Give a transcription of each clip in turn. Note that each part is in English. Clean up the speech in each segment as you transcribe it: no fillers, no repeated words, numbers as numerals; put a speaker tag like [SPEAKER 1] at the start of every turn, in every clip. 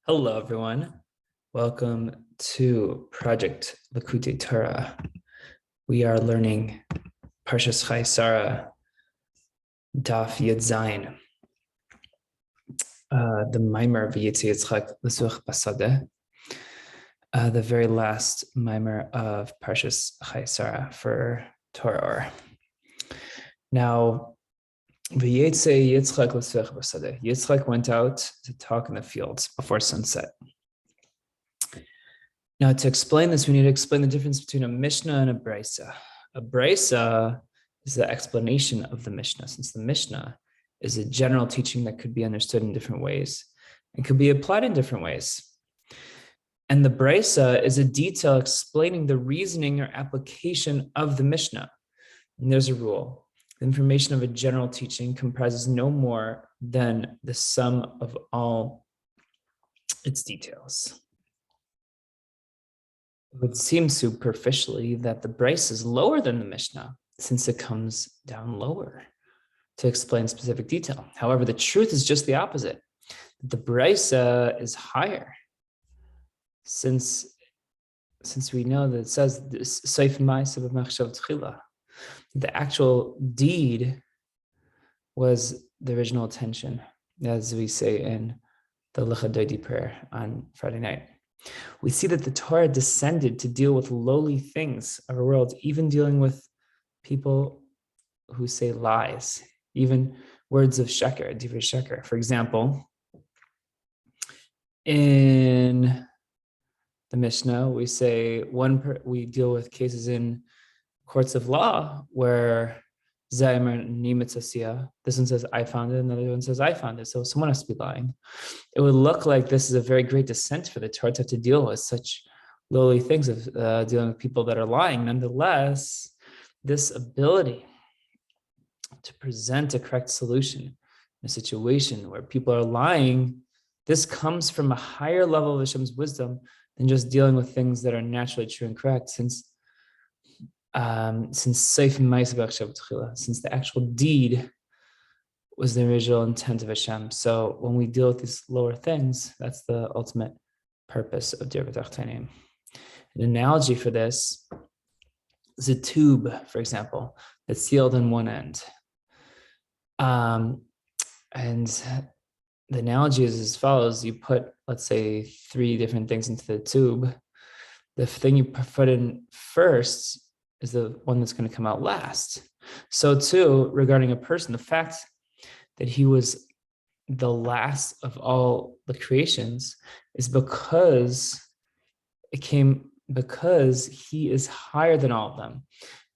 [SPEAKER 1] Hello, everyone. Welcome to Project Likkutei Torah. We are learning Parshat Chayei, Daf Yud Zayin, the Mimer of Yitzhak Yitzchak L'suach Basadeh, the very last Mimer of Parshat Chayei for Torah Ohr. Now, Yitzchak went out to talk in the fields before sunset. Now, to explain this, we need to explain the difference between a Mishnah and a Brisa. A Brisa is the explanation of the Mishnah, since the Mishnah is a general teaching that could be understood in different ways and could be applied in different ways. And the Brisa is a detail explaining the reasoning or application of the Mishnah. And there's a rule. The information of a general teaching comprises no more than the sum of all its details. It would seem superficially that the Brisa is lower than the Mishnah, since it comes down lower to explain specific detail. However, the truth is just the opposite. The Brisa is higher, since we know that it says the actual deed was the original intention, as we say in the Likkutei prayer on Friday night. We see that the Torah descended to deal with lowly things of our world, even dealing with people who say lies, even words of sheker, divrei sheker. For example, in the Mishnah, we say we deal with cases in courts of law where this one says I found it, another one says I found it. So someone has to be lying. It would look like this is a very great descent for the Torah to have to deal with such lowly things of dealing with people that are lying. Nonetheless, this ability to present a correct solution in a situation where people are lying, this comes from a higher level of Hashem's wisdom than just dealing with things that are naturally true and correct, since the actual deed was the original intent of Hashem. So when we deal with these lower things, that's the ultimate purpose of Dir V'Tachtonim. An analogy for this is a tube, for example, that's sealed in one end. And the analogy is as follows. You put, let's say, 3 different things into the tube. The thing you put in first is the one that's going to come out last. So too, regarding a person, the fact that he was the last of all the creations is because he is higher than all of them,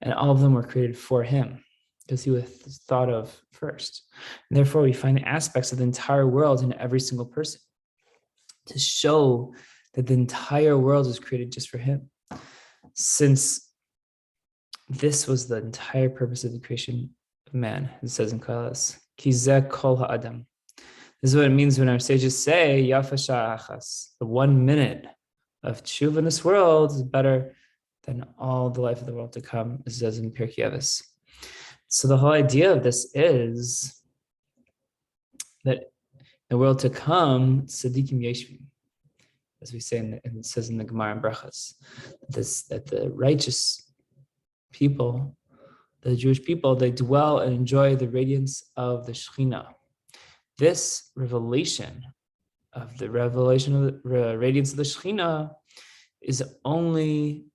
[SPEAKER 1] and all of them were created for him, because he was thought of first. And therefore, we find aspects of the entire world in every single person to show that the entire world was created just for him, since this was the entire purpose of the creation of man. It says in Koheles, Ki zeh kol ha'adam. This is what it means when our sages say, Yafa sha'a achas. The 1 minute of tshuva in this world is better than all the life of the world to come, as it says in Pirkei Avos. So the whole idea of this is that the world to come, tzaddikim yeshvim, as we say, it says in the Gemara and Brachas, that the righteous people, the Jewish people, they dwell and enjoy the radiance of the Shekhinah. This revelation of the radiance of the Shekhinah is only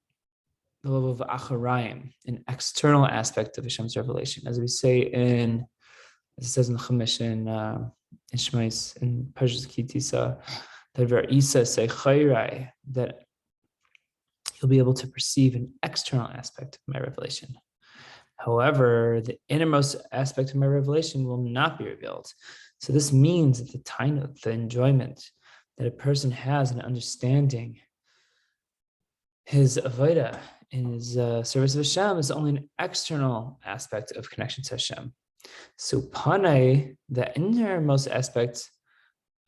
[SPEAKER 1] the level of acharayim, an external aspect of Hashem's revelation, as we say as it says in Chumash in Shmais, in Parshat Kitisa, that Ve'isa say Chayei, that you'll be able to perceive an external aspect of my revelation. However, the innermost aspect of my revelation will not be revealed. So this means that the enjoyment that a person has in understanding his avodah in his service of Hashem is only an external aspect of connection to Hashem. So panai, the innermost aspect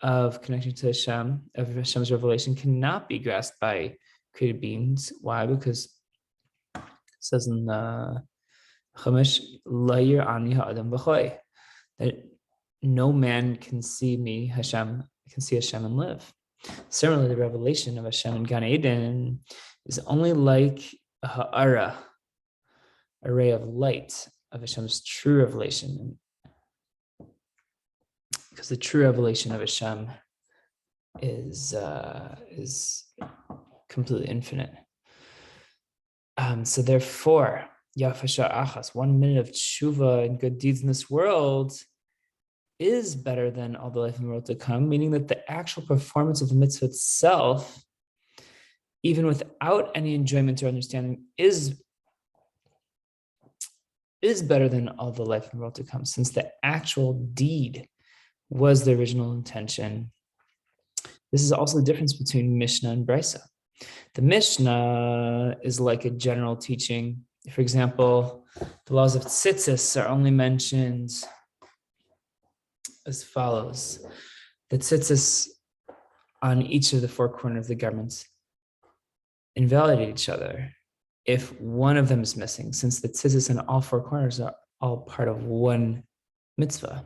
[SPEAKER 1] of connection to Hashem, of Hashem's revelation, cannot be grasped by created beings. Why? Because it says in the Chumash, Layir ani ha'adam v'choy, that no man can see me, Hashem, can see Hashem and live. Similarly, the revelation of Hashem in Gan Eden is only like a ha'ara, a ray of light of Hashem's true revelation, because the true revelation of Hashem is completely infinite. So therefore, Yafasha Achas, 1 minute of tshuva and good deeds in this world is better than all the life in the world to come, meaning that the actual performance of the mitzvah itself, even without any enjoyment or understanding, is better than all the life in the world to come, since the actual deed was the original intention. This is also the difference between Mishnah and Brisa. The Mishnah is like a general teaching. For example, the laws of tzitzis are only mentioned as follows. The tzitzis on each of the four corners of the garments invalidate each other if one of them is missing, since the tzitzis in all four corners are all part of one mitzvah.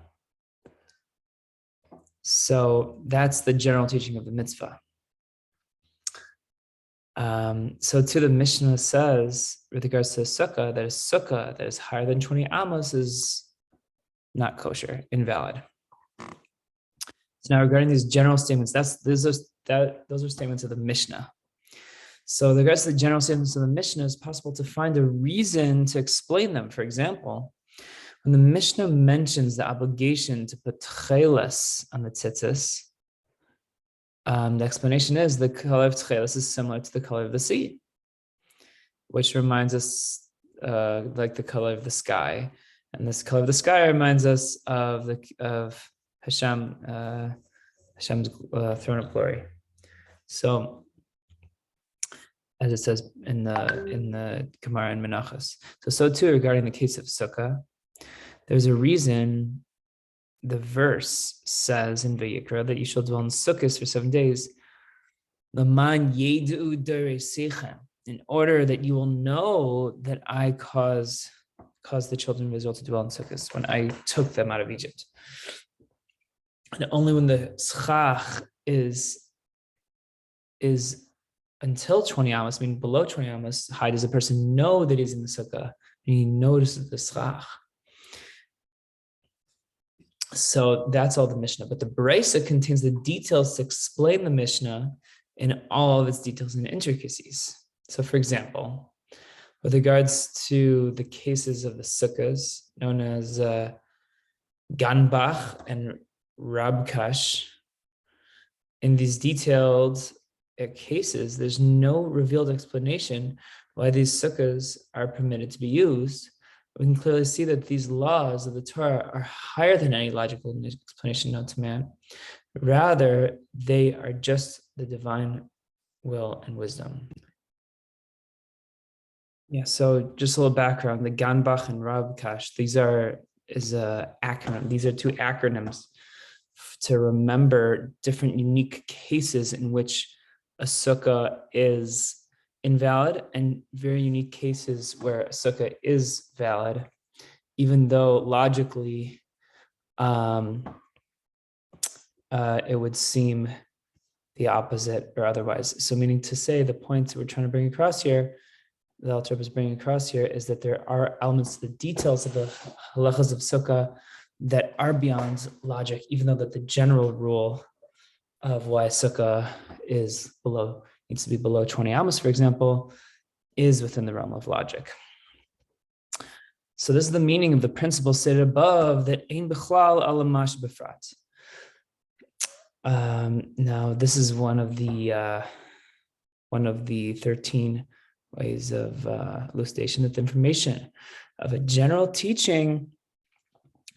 [SPEAKER 1] So that's the general teaching of the mitzvah. So to the Mishnah says, with regards to a sukkah that is higher than 20 amos is not kosher, invalid. So now regarding these general statements, those are statements of the Mishnah. So with regards to the general statements of the Mishnah, it's possible to find a reason to explain them. For example, when the Mishnah mentions the obligation to put tcheles on the tzitzis, the explanation is the color of tcheles is similar to the color of the sea, which reminds us like the color of the sky, and this color of the sky reminds us of Hashem, Hashem's throne of glory. So, as it says in the Gemara and Menachos. So too regarding the case of Sukkah, there's a reason. The verse says in Vayikra that you shall dwell in Sukkot for 7 days, Laman yedu dereseichem, in order that you will know that I caused the children of Israel to dwell in Sukkot when I took them out of Egypt. And only when the schach is until 20 amos, meaning below 20 amos high, does a person know that he's in the sukkah and he notices the schach. So that's all the Mishnah. But the Brisa contains the details to explain the Mishnah in all of its details and intricacies. So for example, with regards to the cases of the sukkahs, known as Ganbach and Rabkash, in these detailed cases, there's no revealed explanation why these sukkahs are permitted to be used. We can clearly see that these laws of the Torah are higher than any logical explanation known to man. Rather, they are just the divine will and wisdom. Yeah, so just a little background. The Ganbach and Rabkash, is an acronym. These are two acronyms to remember different unique cases in which a sukkah is invalid and very unique cases where a sukkah is valid, even though logically it would seem the opposite or otherwise. So meaning to say, the point we're trying to bring across here, the Alter Rebbe is bringing across here, is that there are elements to the details of the halachas of sukkah that are beyond logic, even though that the general rule of why sukkah needs to be below 20 amos, for example, is within the realm of logic. So this is the meaning of the principle stated above, that ein bichlal alamash befrat. Now, this is one of the 13 ways of elucidation that the information of a general teaching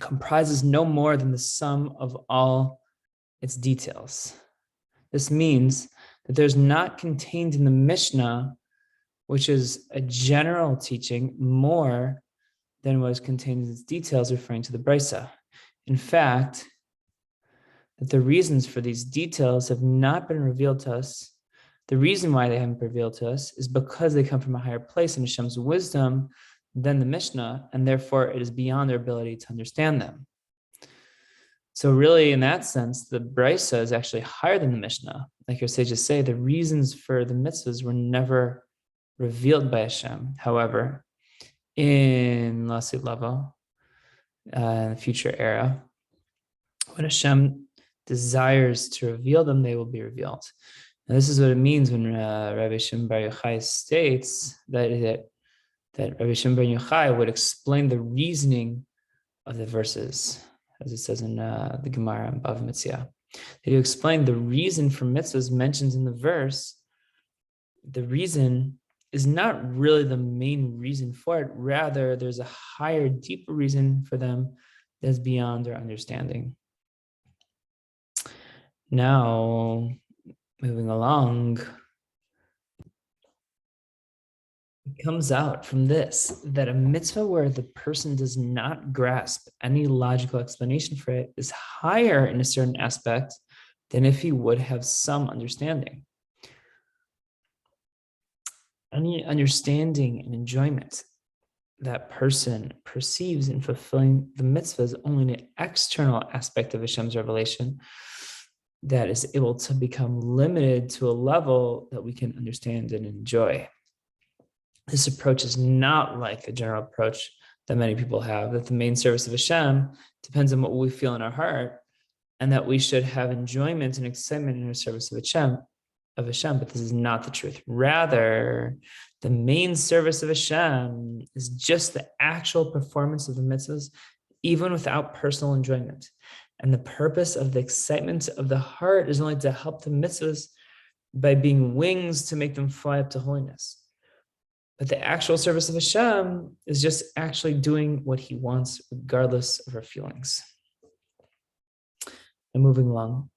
[SPEAKER 1] comprises no more than the sum of all its details. This means that there's not contained in the Mishnah, which is a general teaching, more than what is contained in its details, referring to the Brisa. In fact, that the reasons for these details have not been revealed to us. The reason why they haven't been revealed to us is because they come from a higher place in Hashem's wisdom than the Mishnah, and therefore it is beyond their ability to understand them. So really, in that sense, the Brisa is actually higher than the Mishnah. Like your sages say, the reasons for the mitzvahs were never revealed by Hashem. However, in Lasit Lava, the future era, when Hashem desires to reveal them, they will be revealed. And this is what it means when Rabbi Shimon Bar Yochai states that Rabbi Shimon Bar Yochai would explain the reasoning of the verses, as it says in the Gemara and Bava Metzia. That he explained the reason for mitzvahs mentioned in the verse. The reason is not really the main reason for it. Rather, there's a higher, deeper reason for them that's beyond our understanding. Now, moving along, it comes out from this that a mitzvah where the person does not grasp any logical explanation for it is higher in a certain aspect than if he would have some understanding. Any understanding and enjoyment that person perceives in fulfilling the mitzvah is only an external aspect of Hashem's revelation that is able to become limited to a level that we can understand and enjoy. This approach is not like the general approach that many people have, that the main service of Hashem depends on what we feel in our heart, and that we should have enjoyment and excitement in our service of Hashem, but this is not the truth. Rather, the main service of Hashem is just the actual performance of the mitzvahs, even without personal enjoyment. And the purpose of the excitement of the heart is only to help the mitzvahs by being wings to make them fly up to holiness. But the actual service of Hashem is just actually doing what he wants, regardless of our feelings. And moving along.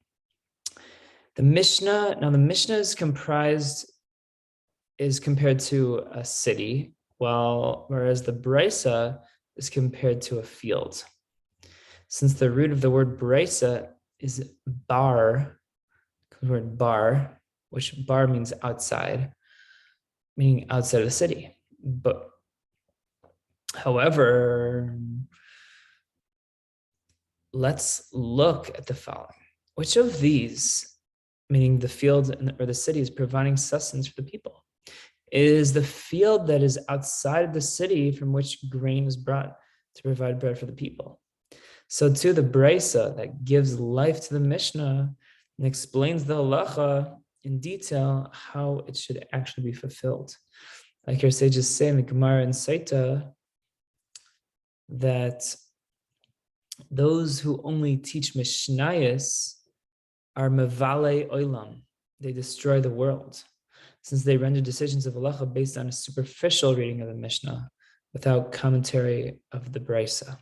[SPEAKER 1] The Mishnah is compared to a city, whereas the Brisa is compared to a field. Since the root of the word Brisa is bar, the word bar, which bar means outside, meaning outside of the city. But however, let's look at the following. Which of these, meaning the field or the city, is providing sustenance for the people? It is the field that is outside of the city from which grain is brought to provide bread for the people. So too, the Brisa that gives life to the Mishnah and explains the halacha in detail how it should actually be fulfilled. Like your sages say in the Gemara and Saita, that those who only teach Mishnayos are mevale olam. They destroy the world, since they render decisions of halacha based on a superficial reading of the Mishnah without commentary of the Brisa.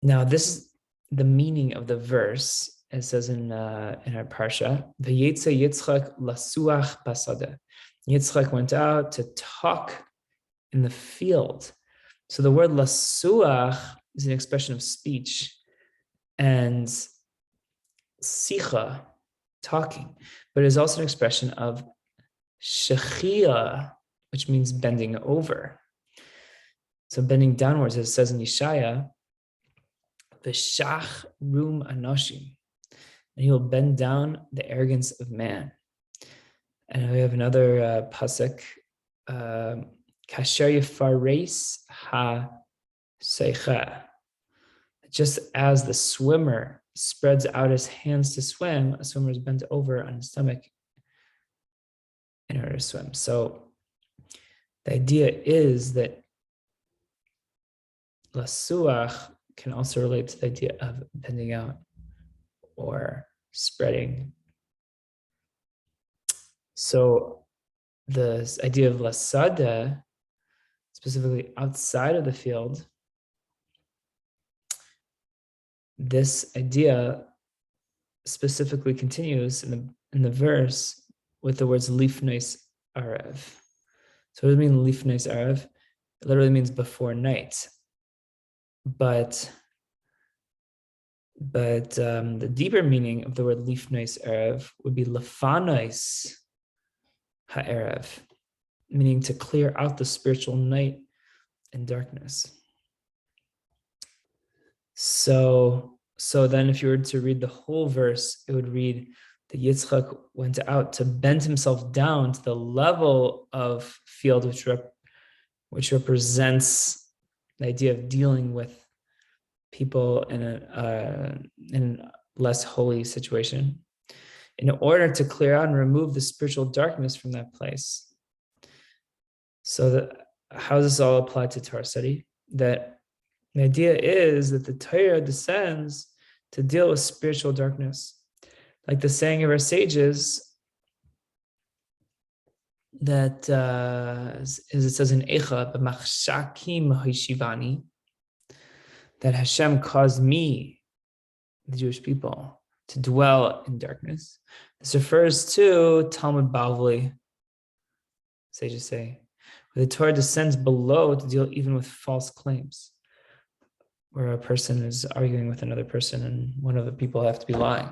[SPEAKER 1] Now, this is the meaning of the verse. It says in our Parshat, V'yetze Yitzchak lasuach basada. Yitzchak went out to talk in the field. So the word lasuach is an expression of speech, and sicha, talking, but it is also an expression of shechia, which means bending over. So bending downwards, as it says in Yeshaya, v'shach rum anoshim, and he will bend down the arrogance of man. And we have another pasuk, kasher yifares ha seicha. Just as the swimmer spreads out his hands to swim, a swimmer is bent over on his stomach in order to swim. So the idea is that lasuach can also relate to the idea of bending out or spreading. So the idea of lasada, specifically outside of the field, this idea specifically continues in the verse with the words lifnais arev. So what does it mean lifnais arev? It literally means before night. But the deeper meaning of the word lifnais arev would be lefanais ha'erev, meaning to clear out the spiritual night and darkness. So then if you were to read the whole verse, it would read that Yitzchak went out to bend himself down to the level of field, which represents the idea of dealing with people in a less holy situation, in order to clear out and remove the spiritual darkness from that place. So how does this all apply to Torah study? That the idea is that the Torah descends to deal with spiritual darkness. Like the saying of our sages, that as it says in Eicha, that Hashem caused me, the Jewish people, to dwell in darkness. This refers to Talmud Bavli, sages say, where the Torah descends below to deal even with false claims, where a person is arguing with another person and one of the people have to be lying.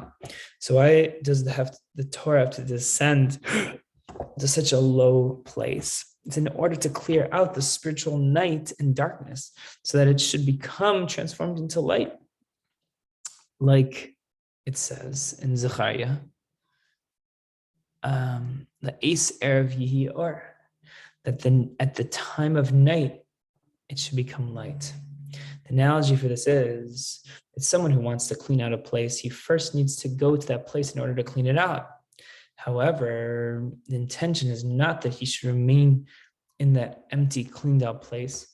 [SPEAKER 1] So why does the Torah have to descend to such a low place? It's in order to clear out the spiritual night and darkness so that it should become transformed into light. Like it says in Zechariah, the Ace Erev Yehi Or, that then at the time of night, it should become light. The analogy for this is, it's someone who wants to clean out a place. He first needs to go to that place in order to clean it out. However, the intention is not that he should remain in that empty, cleaned out place.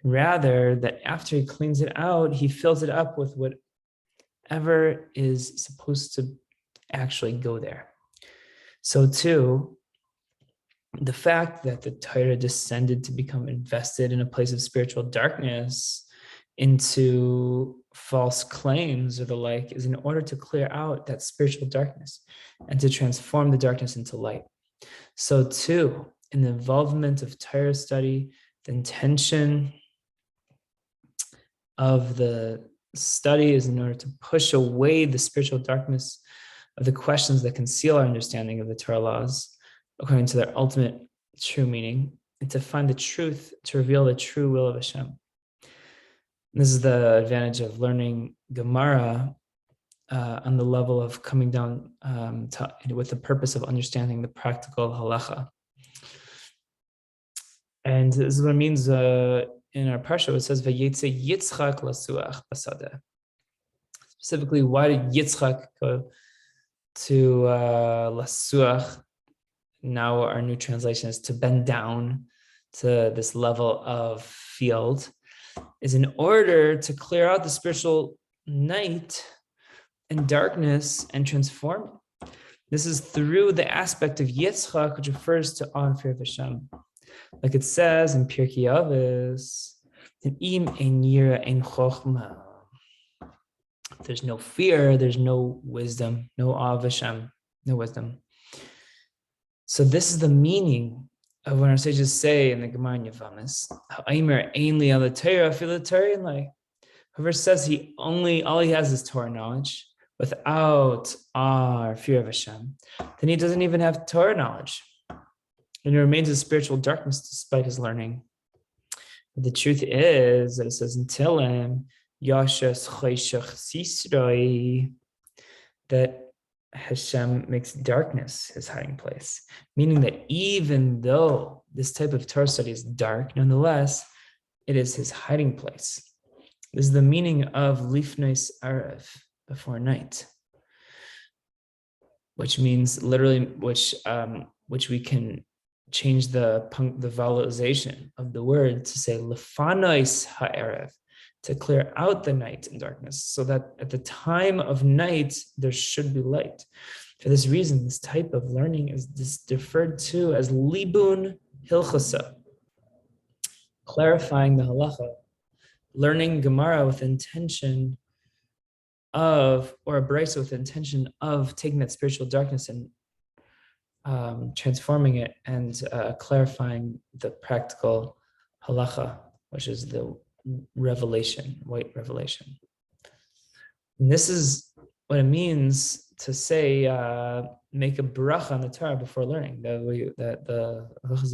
[SPEAKER 1] Rather, that after he cleans it out, he fills it up with whatever is supposed to actually go there. So too, the fact that the Torah descended to become invested in a place of spiritual darkness into false claims or the like is in order to clear out that spiritual darkness and to transform the darkness into light. So too, in the involvement of Torah study, the intention of the study is in order to push away the spiritual darkness of the questions that conceal our understanding of the Torah laws according to their ultimate true meaning, and to find the truth, to reveal the true will of Hashem. This is the advantage of learning Gemara on the level of coming down with the purpose of understanding the practical halacha. And this is what it means in our Parshat. It says, "Vayetze Yitzchak lasuach basadeh." Specifically, why did Yitzchak go to lasuach? Now our new translation is to bend down to this level of field, is in order to clear out the spiritual night and darkness and transform it. This is through the aspect of Yitzchak, which refers to awe and fear of Hashem. Like it says in Pirkei Avos, "Im ein yira ein chochma." There's no fear, there's no wisdom, no awe of Hashem, no wisdom. So this is the meaning of when our sages say in the Gemara in Yavamis, whoever says all he has is Torah knowledge without awe or fear of Hashem, then he doesn't even have Torah knowledge. And he remains in spiritual darkness despite his learning. But the truth is that it says in Tehillim, Yashas Chayshach Sisroi, that Hashem makes darkness his hiding place, meaning that even though this type of Torah study is dark, nonetheless, it is his hiding place. This is the meaning of Lifnais Arev, before night, which means literally, which we can change the vowelization of the word to say Lefanois Ha'erev, to clear out the night and darkness, so that at the time of night, there should be light. For this reason, this type of learning is referred to as libun hilchasa, clarifying the halacha, learning Gemara with intention of, or a brisa with intention of taking that spiritual darkness and transforming it and clarifying the practical halacha, which is the revelation, white revelation. And this is what it means to say, make a bracha on the Torah before learning.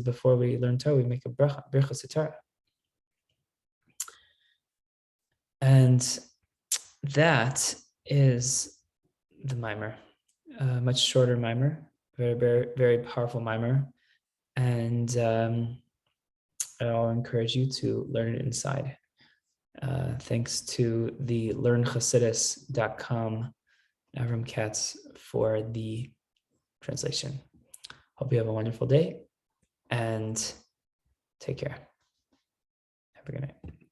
[SPEAKER 1] Before we learn Torah, we make a bracha, birchas Torah. And that is the mimer. Much shorter mimer, very, very, very powerful mimer. And I'll encourage you to learn it inside. Thanks to the learnchassidus.com, Avram Katz, for the translation. Hope you have a wonderful day and take care. Have a good night.